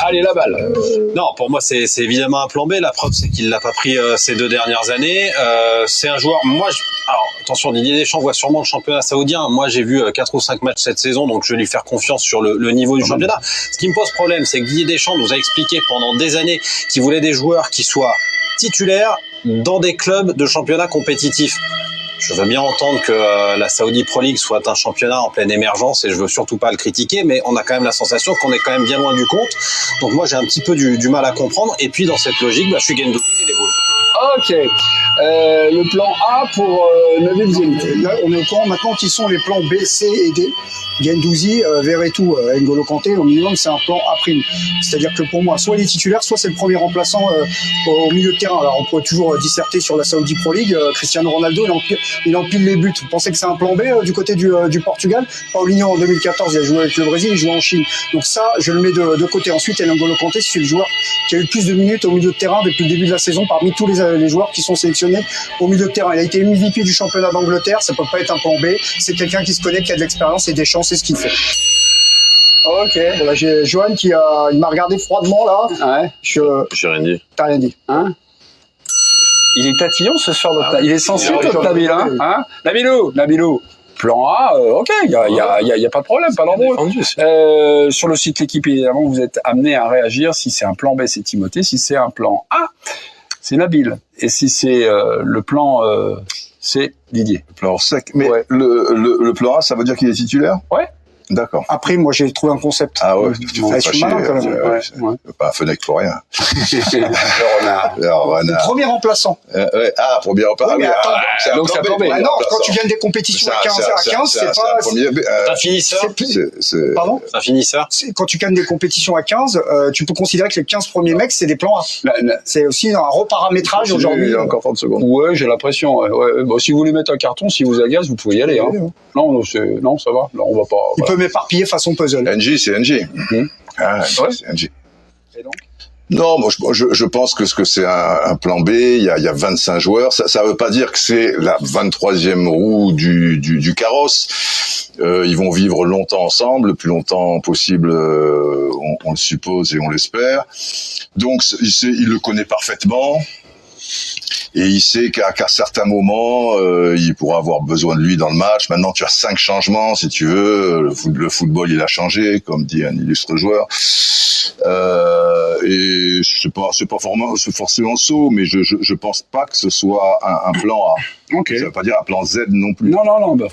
Allez, la balle. Non, pour moi, c'est évidemment un plan B. La preuve, c'est qu'il l'a pas pris ces 2 dernières années. C'est un joueur. Alors, attention, Didier Deschamps voit sûrement le championnat saoudien. Moi, j'ai vu 4 ou 5 matchs cette saison, donc je vais lui faire confiance sur le niveau du championnat. Ce qui me pose problème, c'est que Didier Deschamps nous a expliqué pendant des années qu'il voulait des joueurs qui soient titulaires dans des clubs de championnat compétitifs. Je veux bien entendre que la Saudi Pro League soit un championnat en pleine émergence et je veux surtout pas le critiquer, mais on a quand même la sensation qu'on est quand même bien loin du compte. Donc moi, j'ai un petit peu du mal à comprendre. Et puis, dans cette logique, je suis Gendouzi, j'ai les boules. Ok. Le plan A pour Nabil Zenit. Là, on est au courant maintenant qui sont les plans B, C et D. Gendouzi, Verretou, N'Golo Kanté, au minimum, c'est un plan A'. C'est-à-dire que pour moi, soit il est titulaire, soit c'est le premier remplaçant au milieu de terrain. Alors, on pourrait toujours disserter sur la Saudi Pro League. Cristiano Ronaldo, il empile les buts. Vous pensez que c'est un plan B du côté du Portugal? Paulinho, en 2014, il a joué avec le Brésil, il joue en Chine. Donc ça, je le mets de côté. Ensuite, il y a N'Golo Kanté, c'est le joueur qui a eu le plus de minutes au milieu de terrain depuis le début de la saison parmi tous les joueurs qui sont sélectionnés au milieu de terrain. Il a été MVP du championnat d'Angleterre, ça peut pas être un plan B. C'est quelqu'un qui se connaît, qui a de l'expérience et des chances, c'est ce qu'il fait. Ok. Voilà, j'ai Johan il m'a regardé froidement là. Ouais. J'ai rien dit. T'as rien dit. Hein? Il est tatillon ce soir, notre il est sensible, notre Nabil, hein? Nabilou. Plan A, ok, il y a pas de problème, pas d'embrouille. Sur le site L'équipe, évidemment, vous êtes amené à réagir. Si c'est un plan B, c'est Timothée. Si c'est un plan A, c'est Nabil. Et si c'est le plan c'est Didier. Le plan sec. Mais ouais. le plan A, ça veut dire qu'il est titulaire? Ouais. D'accord. Après, moi, j'ai trouvé un concept. Ah ouais, tu fais fâcher. Pas un fenêtre pour rien. Le premier remplaçant. Premier remplaçant. Donc, ça tombe. Non, quand tu gagnes des compétitions à 15, c'est pas... Un finisseur. Pardon? Un finisseur. Quand tu gagnes des compétitions à 15, tu peux considérer que les 15 premiers mecs, c'est des plans A. C'est aussi un reparamétrage aujourd'hui. Il y a encore 30 secondes. Ouais, j'ai l'impression. Ouais. Bon, si vous voulez mettre un carton, si vous agace, vous pouvez y aller. Non, ça va. Là, on va pas... Il peut m'éparpiller façon puzzle. NJ, c'est NJ. C'est NJ. Et donc? Non, moi je pense que c'est un plan B. Il y a 25 joueurs. Ça veut pas dire que c'est la 23e roue du carrosse. Ils vont vivre longtemps ensemble, le plus longtemps possible, on le suppose et on l'espère. Donc il le connaît parfaitement. Et il sait qu'à certains moments, il pourra avoir besoin de lui dans le match. Maintenant, tu as 5 changements, si tu veux. Le football, il a changé, comme dit un illustre joueur. Et c'est pas forcément saut, mais je pense pas que ce soit un plan A. Okay. Ça veut pas dire un plan Z non plus. Non.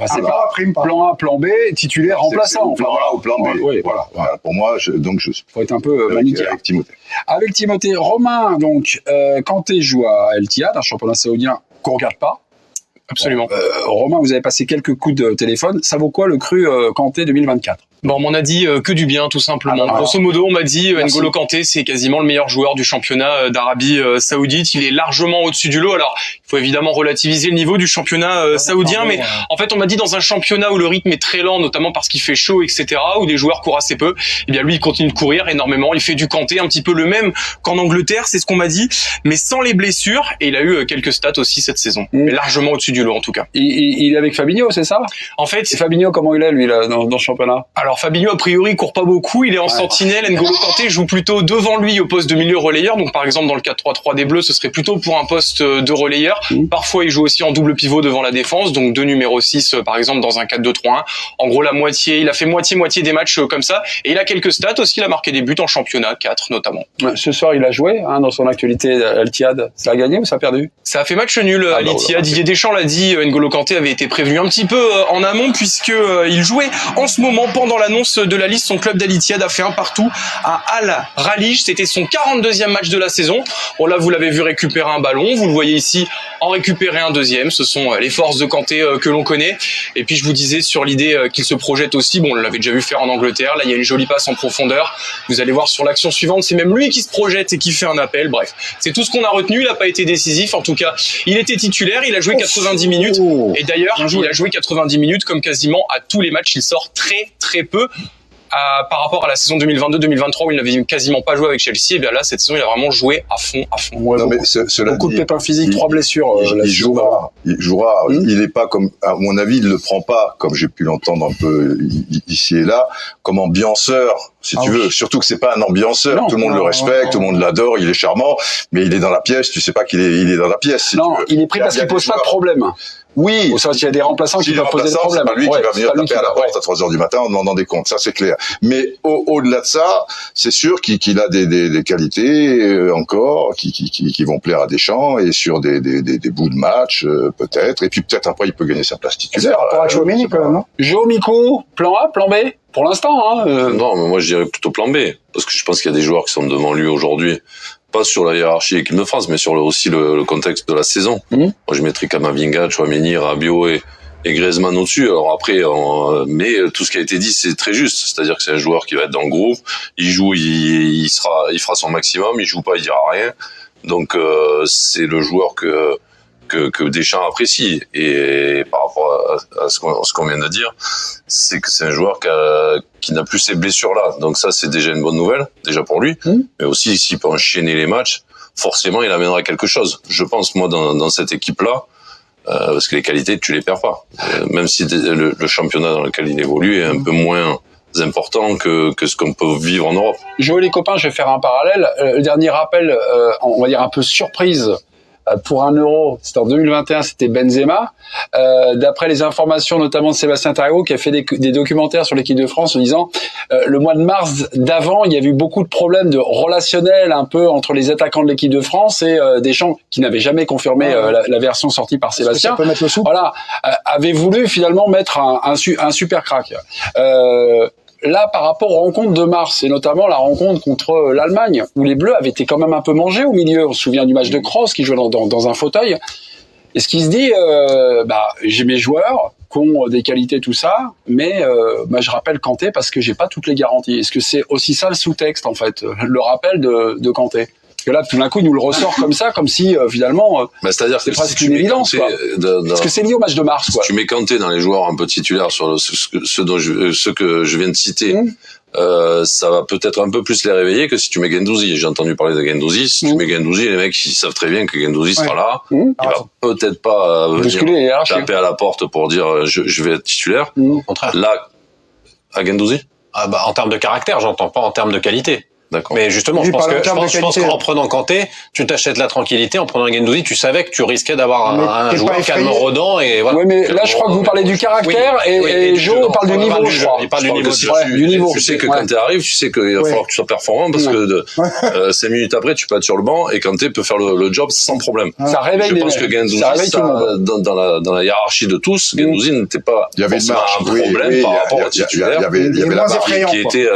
C'est pas plan A, plan B, titulaire, remplaçant. Plan A ou plan B. Oui, voilà. Pour moi, faut être un peu manichéen. Avec Timothée. Avec Timothée. Romain, donc, Kanté joue à El Tihad, un championnat saoudien qu'on regarde pas. Absolument. Romain, vous avez passé quelques coups de téléphone. Ça vaut quoi le cru Kanté 2024? Bon, on m'en a dit que du bien, tout simplement. Grosso modo, on m'a dit N'Golo Kanté, c'est quasiment le meilleur joueur du championnat d'Arabie Saoudite. Il est largement au-dessus du lot. Alors, il faut évidemment relativiser le niveau du championnat saoudien, mais en fait, on m'a dit dans un championnat où le rythme est très lent, notamment parce qu'il fait chaud, etc., où les joueurs courent assez peu, eh bien lui, il continue de courir énormément. Il fait du Kanté, un petit peu le même qu'en Angleterre, c'est ce qu'on m'a dit, mais sans les blessures. Et il a eu quelques stats aussi cette saison, mais largement au-dessus du lot en tout cas. Il est avec Fabinho, c'est ça? En fait, et Fabinho, comment il est lui là dans ce championnat? Alors Fabinho, a priori, court pas beaucoup. Il est en sentinelle. N'Golo Kanté joue plutôt devant lui au poste de milieu relayeur. Donc, par exemple, dans le 4-3-3 des Bleus, ce serait plutôt pour un poste de relayeur. Parfois, il joue aussi en double pivot devant la défense. Donc, de numéro 6, par exemple, dans un 4-2-3-1. En gros, il a fait moitié des matchs comme ça. Et il a quelques stats aussi. Il a marqué des buts en championnat, 4 notamment. Ce soir, il a joué dans son actualité à Al Tihad. Ça a gagné ou ça a perdu? Ça a fait match nul à Al Tihad. Didier Deschamps l'a dit. N'Golo Kanté avait été prévenu un petit peu en amont puisque il jouait en ce moment pendant l'annonce de la liste. Son club d'Al Ittihad a fait 1-1 à Al Ralij. C'était son 42e match de la saison. Bon là, vous l'avez vu récupérer un ballon. Vous le voyez ici en récupérer un deuxième. Ce sont les forces de Kanté que l'on connaît. Et puis je vous disais sur l'idée qu'il se projette aussi. Bon, on l'avait déjà vu faire en Angleterre. Là, il y a une jolie passe en profondeur. Vous allez voir sur l'action suivante, c'est même lui qui se projette et qui fait un appel. Bref, c'est tout ce qu'on a retenu. Il n'a pas été décisif. En tout cas, il était titulaire. Il a joué 90 minutes. Et d'ailleurs, il a joué 90 minutes comme quasiment à tous les matchs. Il sort très peu. par rapport à la saison 2022-2023 où il n'avait quasiment pas joué avec Chelsea, et bien là, cette saison, il a vraiment joué à fond. Ouais, non, beaucoup, mais cela beaucoup dit, de pépins physiques, 3 blessures. il jouera. Il est pas comme, à mon avis, il le prend pas, comme j'ai pu l'entendre un peu ici et là, comme ambianceur, si tu veux. Surtout que c'est pas un ambianceur. Non, tout le monde le respecte, tout le monde l'adore, il est charmant, mais il est dans la pièce, tu sais pas qu'il est dans la pièce. Si non, tu veux. il est pris parce qu'il pose pas de problème. Oui. Au sens, il y a des remplaçants qui peuvent poser des problèmes. C'est pas lui qui va venir taper à la porte ouais. à 3h du matin en demandant des comptes, ça c'est clair. Mais au-delà de ça, c'est sûr qu'il a des qualités encore qui vont plaire à Deschamps et sur des bouts de match peut-être. Et puis peut-être après il peut gagner sa place titulaire. Pour Chouameni quand même, non? Joe Miko, plan A, plan B pour l'instant. Non, mais moi je dirais plutôt plan B, parce que je pense qu'il y a des joueurs qui sont devant lui aujourd'hui. Pas sur la hiérarchie équipe de France, mais sur aussi le contexte de la saison. Moi, je mettrais Camavinga, Chouameni, Rabiot et Griezmann au-dessus. Alors après, mais tout ce qui a été dit, c'est très juste. C'est-à-dire que c'est un joueur qui va être dans le groupe. Il joue, il fera son maximum. Il joue pas, il dira rien. Donc, c'est le joueur que Deschamps apprécie. Et par rapport à ce qu'on vient de dire, c'est que c'est un joueur qui n'a plus ces blessures-là. Donc ça, c'est déjà une bonne nouvelle, déjà pour lui. Mais aussi, s'il peut enchaîner les matchs, forcément, il amènera quelque chose. Je pense, moi, dans cette équipe-là, parce que les qualités, tu les perds pas. Même si le championnat dans lequel il évolue est un peu moins important que ce qu'on peut vivre en Europe. Joël, les copains, je vais faire un parallèle. Le dernier rappel, on va dire un peu surprise, pour 1 euro, c'était en 2021, c'était Benzema. D'après les informations notamment de Sébastien Tarago, qui a fait des documentaires sur l'équipe de France en disant le mois de mars d'avant, il y a eu beaucoup de problèmes de relationnel un peu entre les attaquants de l'équipe de France et Deschamps, qui n'avait jamais confirmé la version sortie par Sébastien. Ça peut mettre le sou. Voilà, avait voulu finalement mettre un super crack. Là, par rapport aux rencontres de mars, et notamment la rencontre contre l'Allemagne, où les Bleus avaient été quand même un peu mangés au milieu. On se souvient du match de Kroos qui jouait dans un fauteuil. Et ce qui se dit, j'ai mes joueurs qui ont des qualités, tout ça, mais je rappelle Kanté parce que j'ai pas toutes les garanties. Est-ce que c'est aussi ça le sous-texte, en fait, le rappel de Kanté? Parce que là, tout d'un coup, il nous le ressort comme ça, comme si, finalement, c'est-à-dire c'est que presque si une évidence, quoi. Est-ce que c'est lié au match de mars, quoi? Si tu mets Kanté dans les joueurs un peu titulaires sur ceux que je viens de citer, ça va peut-être un peu plus les réveiller que si tu mets Guendouzi. J'ai entendu parler de Guendouzi. Si tu mets Guendouzi, les mecs, ils savent très bien que Guendouzi sera là. Il va peut-être pas venir taper à la porte pour dire je vais être titulaire. Au contraire. Là, à Guendouzi? En termes de caractère, j'entends pas en termes de qualité. D'accord. Mais justement, Oui, je pense qualité, qu'en prenant Kanté, tu t'achètes la tranquillité. En prenant Guendouzi, tu savais que tu risquais d'avoir un joueur calme rodant et voilà. Oui, mais là, je crois que vous parlez du caractère et Joe parle du niveau, je crois. Il parle du niveau. Du niveau. Tu sais que quand tu arrives, tu sais qu'il va falloir que tu sois performant parce que 5 minutes après, tu peux être sur le banc et Kanté peut faire le job sans problème. Ça réveille Je pense que Guendouzi, dans la hiérarchie de tous, Guendouzi n'était pas il y avait une marche, un problème par rapport au titulaire il y avait la marche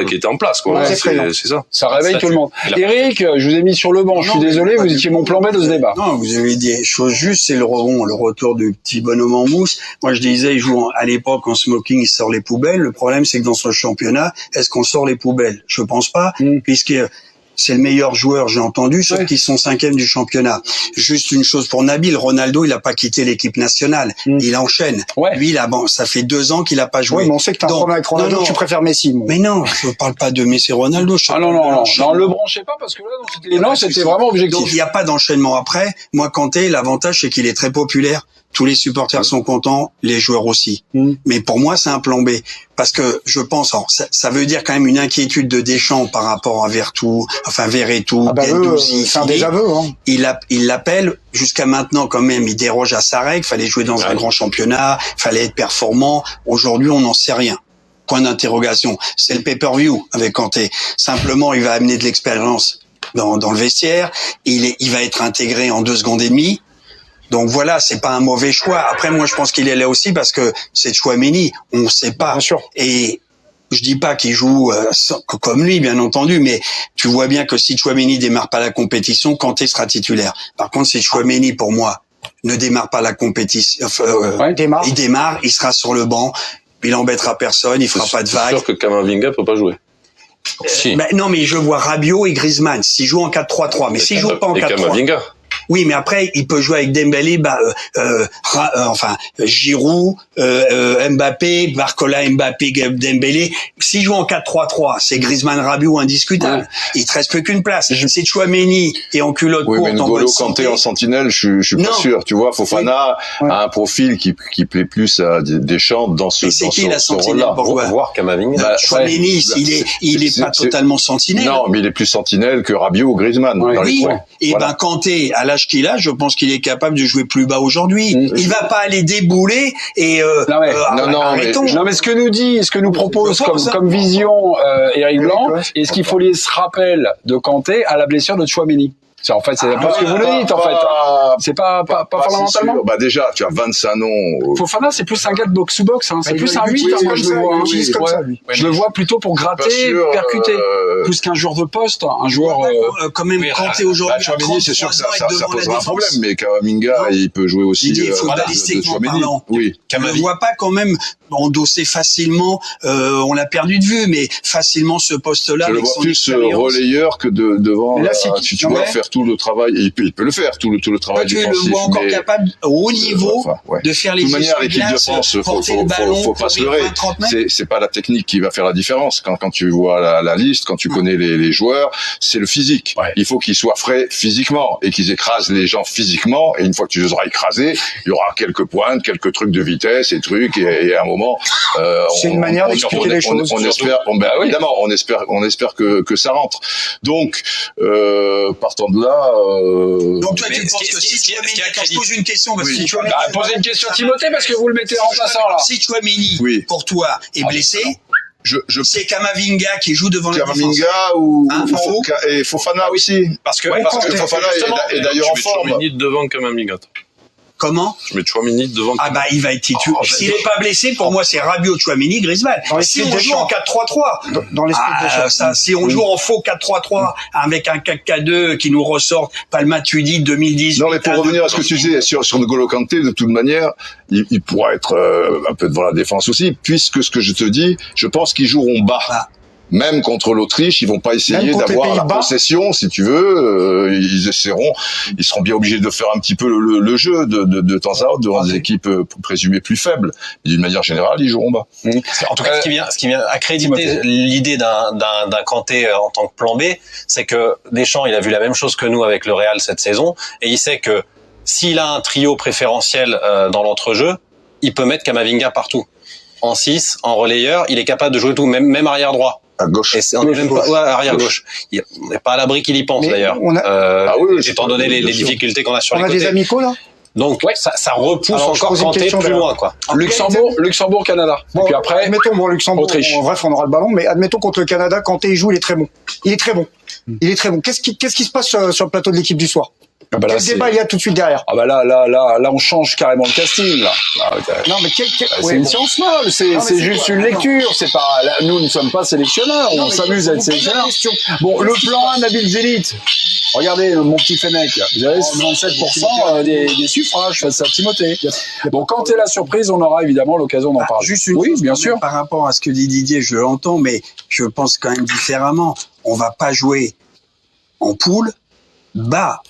qui était en place, quoi. C'est ça. Ça réveille tout le monde. Eric, je vous ai mis sur le banc. Je suis désolé, vous étiez mon plan B de ce débat. Non, vous avez dit des choses justes. C'est le retour du petit bonhomme en mousse. Moi, je disais, il joue à l'époque en smoking, il sort les poubelles. Le problème, c'est que dans ce championnat, est-ce qu'on sort les poubelles? Je pense pas, puisque c'est le meilleur joueur, j'ai entendu, sauf qu'ils sont 5e du championnat. Juste une chose pour Nabil, Ronaldo, il a pas quitté l'équipe nationale. Il enchaîne. Lui, là, ça fait 2 ans qu'il a pas joué. Oui, mais on sait que t'as un problème avec Ronaldo, tu préfères Messi. Mais non, je parle pas de Messi Ronaldo. Non, le branchez pas parce que là, c'était vraiment objectif. Donc, il n'y a pas d'enchaînement après. Moi, Kanté, l'avantage, c'est qu'il est très populaire. Tous les supporters sont contents, les joueurs aussi. Mais pour moi, c'est un plan B. Parce que je pense, ça veut dire quand même une inquiétude de Deschamps par rapport à Verretou, Guendouzi. C'est un désaveu, hein. Il l'appelle, jusqu'à maintenant quand même, il déroge à sa règle, fallait jouer dans un grand championnat, fallait être performant. Aujourd'hui, on n'en sait rien. Point d'interrogation. C'est le pay-per-view avec Kanté. Simplement, il va amener de l'expérience dans le vestiaire. Il va être intégré en 2 secondes et demie. Donc voilà, c'est pas un mauvais choix. Après, moi, je pense qu'il est là aussi parce que c'est Chouameni. On ne sait pas. Bien sûr. Et je dis pas qu'il joue comme lui, bien entendu, mais tu vois bien que si Chouameni démarre pas la compétition, Kanté sera titulaire. Par contre, si Chouameni, pour moi, ne démarre pas la compétition, il démarre, il sera sur le banc, il embêtera personne, il fera pas de vagues. C'est sûr que Camavinga peut pas jouer. Si. Non, mais je vois Rabiot et Griezmann. S'ils jouent en 4-3-3, mais s'ils jouent pas en 4-3. Camavinga. Oui, mais après, il peut jouer avec Dembélé, Giroud, Mbappé, Barcola, Mbappé, Dembélé. S'il joue en 4-3-3, c'est Griezmann, Rabiot indiscutable. Ouais. Il te reste plus qu'une place. C'est Chouameni et en culotte courte. Oui, mais N'Golo Kanté en sentinelle, je suis pas sûr. Tu vois, Fofana a un profil qui plaît plus à Deschamps dans ce rôle-là. Voir Camavinga. Chouameni, il est pas totalement sentinelle. Non, mais il est plus sentinelle que Rabiot ou Griezmann. Dans les trois. Et voilà. Kanté, à l'âge qu'il a, je pense qu'il est capable de jouer plus bas aujourd'hui. Il va pas aller débouler et non mais ce que nous propose comme vision Eric Blanc, est-ce qu'il faut lier ce rappel de Kanté à la blessure de Chouameni? En fait, c'est pas ce que vous le dites, en fait. C'est pas fondamentalement. Bah, déjà, tu as 25 noms. Fofana, c'est plus un gars de box-to-box, hein. C'est plus un 8, moi, je le vois. Je le vois plutôt pour gratter, percuter. Plus qu'un joueur de poste, un joueur, quand même, Kanté aujourd'hui. Chouameni, c'est sûr que ça posera un problème, mais Camavinga, il peut jouer aussi, de Chouameni. Oui. Je ne vois pas quand même endosser facilement, on l'a perdu de vue, mais facilement ce poste-là. Je le vois plus relayeur que devant, si tu vois, faire tout le travail, et il peut le faire, tout le travail défensif. Tu le vois encore capable, au haut niveau, de faire les gestes. De toute manière, l'équipe de France, faut pas se leurrer. C'est pas la technique qui va faire la différence. Quand tu vois la liste, quand tu connais les joueurs, c'est le physique. Il faut qu'ils soient frais physiquement et qu'ils écrasent les gens physiquement. Et une fois que tu les auras écrasés, il y aura quelques pointes, quelques trucs de vitesse et trucs. Et à un moment, c'est une manière d'expliquer les choses. Évidemment, on espère que ça rentre. Donc, partant de là. Donc toi, tu penses que si Chouameni, je pose une question, parce que si Chouameni, posez une question Timothée, parce que vous le mettez en remplaçant là. Si Chouameni, pour toi, est blessé, c'est Camavinga qui joue devant la défense. Camavinga et Fofana aussi. Parce que Fofana est d'ailleurs en forme. Chouameni devant Camavinga. Comment? Je mets Chouameni devant. Ah bah il va être titulaire. S'il est pas blessé, pour moi c'est Rabiot, Chouameni, Griezmann. Si on joue en 4-3-3, dans l'esprit de si on joue en faux 4-3-3 avec un 4-4-2 qui nous ressort Palmatuidi 2010. Non mais pour revenir à ce que tu disais sur N'Golo Kanté, de toute manière, il pourra être un peu devant la défense aussi, puisque ce que je te dis, je pense qu'ils joueront bas. Même contre l'Autriche, ils vont pas essayer d'avoir la possession, si tu veux. Ils seront bien obligés de faire un petit peu le jeu de temps à autre devant des équipes présumées plus faibles. D'une manière générale, ils joueront bas. En tout cas, ce qui vient accréditer l'idée d'un Kanté en tant que plan B, c'est que Deschamps, il a vu la même chose que nous avec le Real cette saison, et il sait que s'il a un trio préférentiel dans l'entrejeu, il peut mettre Camavinga partout. En 6, en relayeur, il est capable de jouer tout, même arrière droit. À gauche. Et on n'est même pas, arrière gauche. On n'est pas à l'abri qu'il y pense d'ailleurs. Étant donné les difficultés qu'on a sur les côtés. On a des amicaux là. Donc ça repousse encore Kanté plus loin, quoi. Luxembourg, Canada. Bon, et puis après, admettons, Luxembourg, Autriche. Bref, on aura le ballon, mais admettons contre le Canada, Kanté il joue, il est très bon. Il est très bon. Qu'est-ce qui se passe sur le plateau de l'équipe du soir? Quel débat il y a tout de suite derrière? Ah bah là, on change carrément le casting, là. Non, mais c'est une science molle, c'est juste une lecture, c'est pas, nous ne sommes pas sélectionneurs, on s'amuse à être sélectionneurs. Bon, le plan 1, Nabil Zélit. Regardez, mon petit Fennec, vous avez 67% des suffrages face à Timothée. Bon, quand t'es la surprise, on aura évidemment l'occasion d'en parler. Juste une chose, bien sûr. Par rapport à ce que dit Didier, je l'entends, mais je pense quand même différemment. On va pas jouer en poule.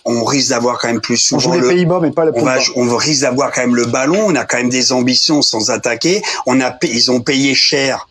On risque d'avoir quand même plus souvent les Pays-Bas, mais pas la poule. On risque d'avoir quand même le ballon. On a quand même des ambitions sans attaquer. Ils ont payé cher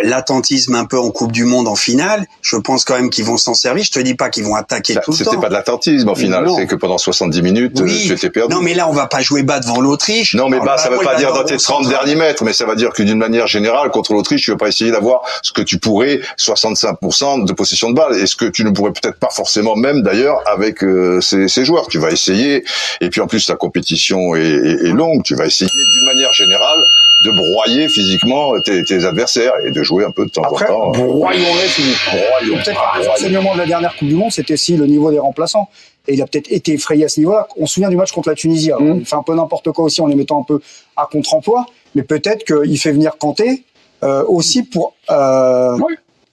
l'attentisme un peu en Coupe du Monde en finale. Je pense quand même qu'ils vont s'en servir. Je te dis pas qu'ils vont attaquer tout le temps. C'était pas de l'attentisme en finale. C'est que pendant 70 minutes, tu étais perdu. Non, mais là, on va pas jouer bas devant l'Autriche. Non, mais ça veut pas dire dans tes 30 derniers mètres, mais ça veut dire que d'une manière générale, contre l'Autriche, tu vas pas essayer d'avoir ce que tu pourrais, 65% de possession de balle, et ce que tu ne pourrais peut-être pas forcément même d'ailleurs avec ces joueurs. Tu vas essayer, et puis en plus la compétition est longue, tu vas essayer d'une manière générale de broyer physiquement tes adversaires et de jouer un peu de temps en temps. Broyons-les physiquement. Peut-être l'enseignement de la dernière Coupe du Monde, c'était aussi le niveau des remplaçants. Et il a peut-être été effrayé à ce niveau-là. On se souvient du match contre la Tunisie. Alors, il fait un peu n'importe quoi aussi en les mettant un peu à contre-emploi. Mais peut-être qu'il fait venir Kanté aussi pour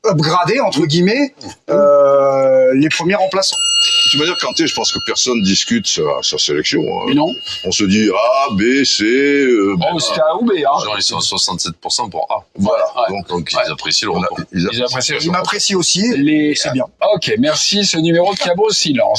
upgrader, entre guillemets, les premiers remplaçants. Tu vas dire Kanté, je pense que personne discute sa sélection. Mais non. On se dit A, B, C. C'était A ou B. Genre ils sont à 67% pour A. Voilà. Donc ils apprécient le report. Ils m'apprécient aussi. C'est bien. Ok, merci. Ce numéro de Cabot Silence.